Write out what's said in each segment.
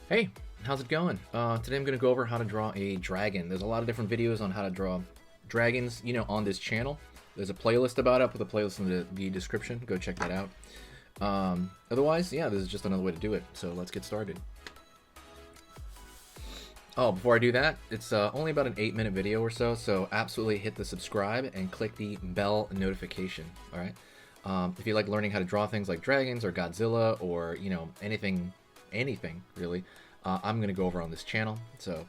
Hey, how's it going? Today I'm going to go over how to draw a dragon. There's a lot of different videos on how to draw dragons, on this channel. There's a playlist about it. I'll put the playlist in the description. Go check that out. Otherwise, yeah, this is just another way to do it. So let's get started. Oh, before I do that, it's only about an 8-minute video or so, so absolutely hit the subscribe and click the bell notification, all right? If you like learning how to draw things like dragons or Godzilla or, anything really, I'm going to go over on this channel. So,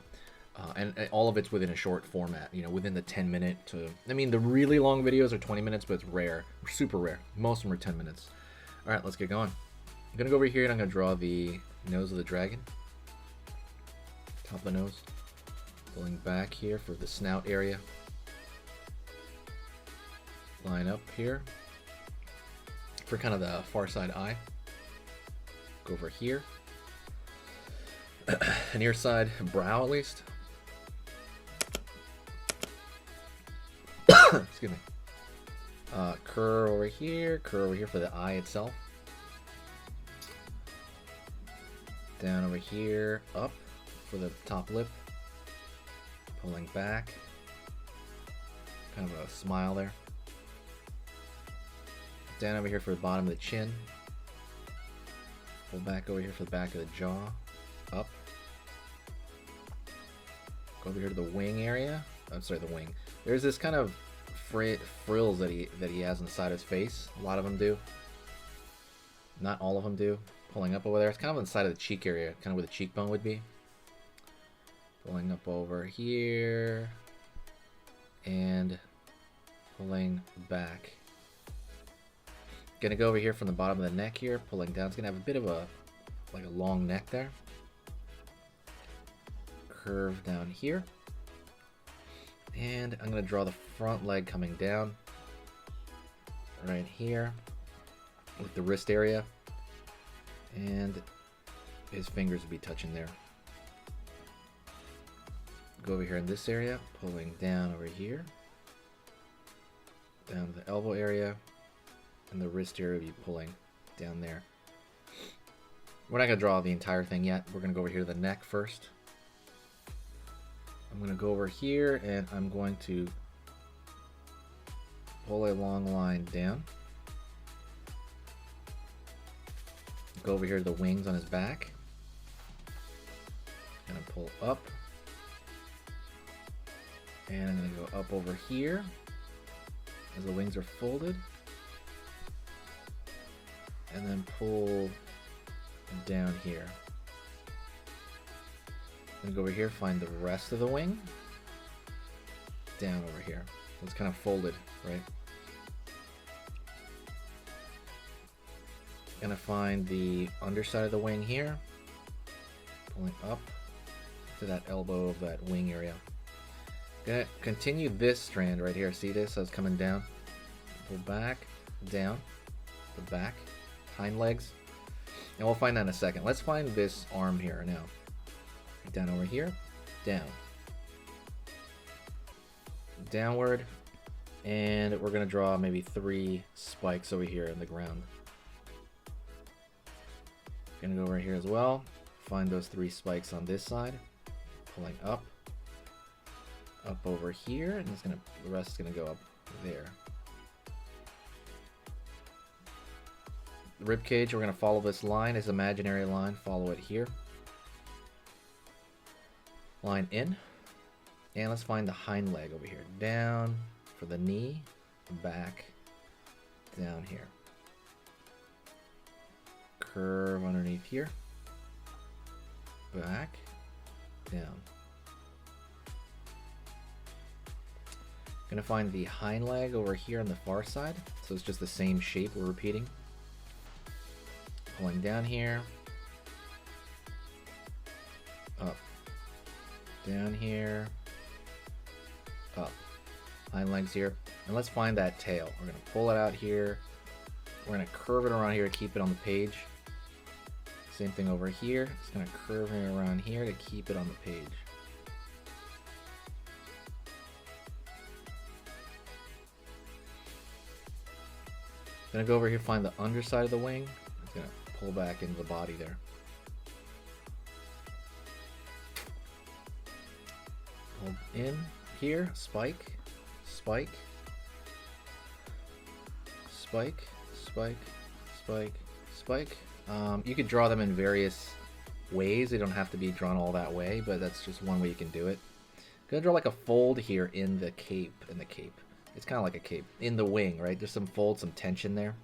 and all of it's within a short format, within the 10-minute to, the really long videos are 20 minutes, but it's rare, super rare. Most of them are 10 minutes. All right, let's get going. I'm going to go over here and I'm going to draw the nose of the dragon. Top of the nose. Pulling back here for the snout area. Line up here for kind of the far side eye. Go over here. Near side brow at least. Excuse me. Curve over here for the eye itself. Down over here, up for the top lip. Pulling back. Kind of a smile there. Down over here for the bottom of the chin. Pull back over here for the back of the jaw. Up. Go over here to the wing area. I'm sorry, the wing. There's this kind of frills that he has on the side of his face. A lot of them do. Not all of them do. Pulling up over there. It's kind of on the side of the cheek area, kind of where the cheekbone would be. Pulling up over here. And pulling back. Gonna go over here from the bottom of the neck here, pulling down. It's gonna have a bit of a long neck there. Curve down here. And I'm gonna draw the front leg coming down right here with the wrist area, and his fingers will be touching there. Go over here in this area, pulling down over here, down to the elbow area, and the wrist area will be pulling down there. We're not gonna draw the entire thing yet. We're gonna go over here to the neck first. I'm gonna go over here and I'm going to pull a long line down. Go over here to the wings on his back. And pull up. And I'm gonna go up over here as the wings are folded. And then pull down here. And go over here, find the rest of the wing. Down over here. So it's kind of folded, right? Gonna find the underside of the wing here. Pulling up to that elbow of that wing area. Gonna continue this strand right here. See this? So it's coming down. Pull back, down, the back, hind legs. And we'll find that in a second. Let's find this arm here now. Down over here, down, downward, and we're gonna draw maybe 3 spikes over here in the ground. Gonna go over here as well, find those 3 spikes on this side, pulling up over here, and the rest is gonna go up there. The rib cage, we're gonna follow this line, this imaginary line, follow it here. Line in, and let's find the hind leg over here. Down for the knee, back, down here. Curve underneath here, back, down. Gonna find the hind leg over here on the far side, so it's just the same shape we're repeating. Pulling down here, up. Down here, up. Hind legs here. And let's find that tail. We're going to pull it out here. We're going to curve it around here to keep it on the page. Same thing over here. It's going to curve it around here to keep it on the page. Going to go over here, find the underside of the wing. It's going to pull back into the body there. hold in here, spike, spike, spike, spike, spike, spike. You could draw them in various ways. They don't have to be drawn all that way, but that's just one way you can do it. I'm gonna draw like a fold here in the cape. It's kind of like a cape in the wing, right? There's some fold, some tension there.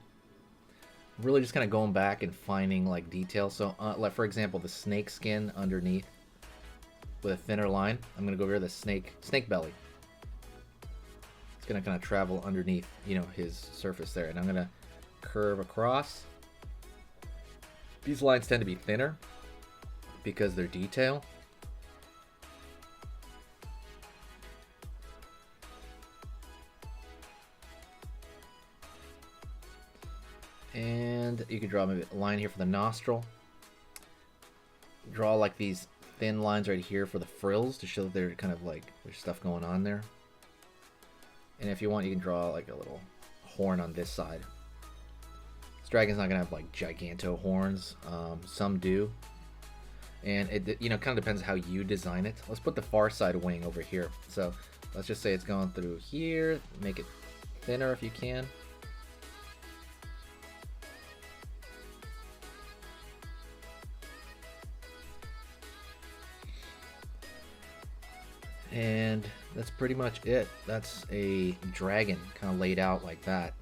Really just kind of going back and finding like details. So like for example, the snake skin underneath with a thinner line. I'm gonna go over the snake belly. It's gonna kind of travel underneath, you know, his surface there, and I'm gonna curve across. These lines tend to be thinner because they're detail. And you can draw maybe a line here for the nostril. Draw like these thin lines right here for the frills to show that they're kind of like there's stuff going on there. And if you want, you can draw like a little horn on this side. This dragon's not gonna have like giganto horns. Some do, and it, you know, kind of depends how you design it. Let's put the far side wing over here. So let's just say it's going through here. Make it thinner if you can. And that's pretty much it. That's a dragon kind of laid out like that.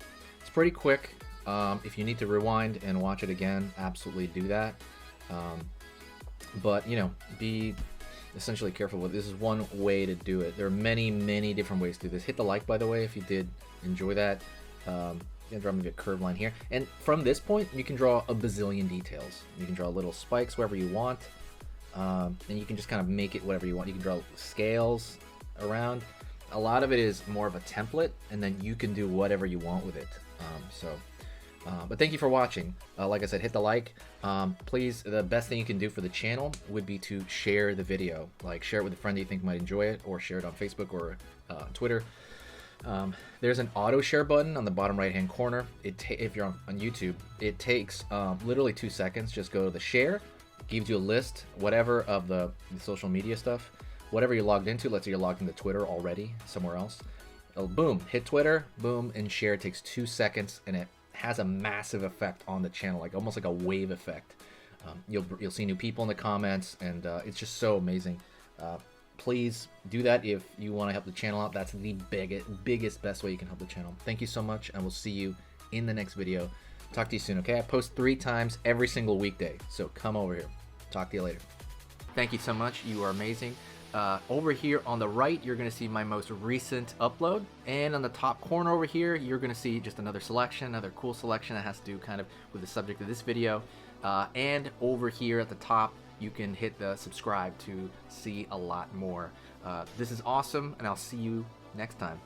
It's pretty quick. If you need to rewind and watch it again, absolutely do that. But you know, be essentially careful with this. Is one way to do it. There are many different ways to do this. Hit the like, by the way, if you did enjoy that. You can draw maybe a curved line here, and from this point you can draw a bazillion details. You can draw little spikes wherever you want. And you can just kind of make it whatever you want. You can draw scales around. A lot of it is more of a template, and then you can do whatever you want with it. But thank you for watching. Like I said, hit the like. Please, the best thing you can do for the channel would be to share the video. Like, share it with a friend that you think might enjoy it, or share it on Facebook or Twitter. There's an auto share button on the bottom right hand corner. If you're on YouTube, it takes literally 2 seconds. Just go to the share. Gives you a list, whatever, of the social media stuff, whatever you're logged into. Let's say you're logged into Twitter already, somewhere else. Boom, hit Twitter, boom, and share. It takes 2 seconds, and it has a massive effect on the channel, like almost like a wave effect. You'll see new people in the comments, and it's just so amazing. Please do that if you want to help the channel out. That's the biggest, best way you can help the channel. Thank you so much, and we'll see you in the next video. Talk to you soon, okay? I post 3 times every single weekday, so come over here. Talk to you later. Thank you so much. You are amazing. Over here on the right, you're going to see my most recent upload, and on the top corner over here, you're going to see just another selection, another cool selection that has to do kind of with the subject of this video. And over here at the top, you can hit the subscribe to see a lot more. This is awesome, and I'll see you next time.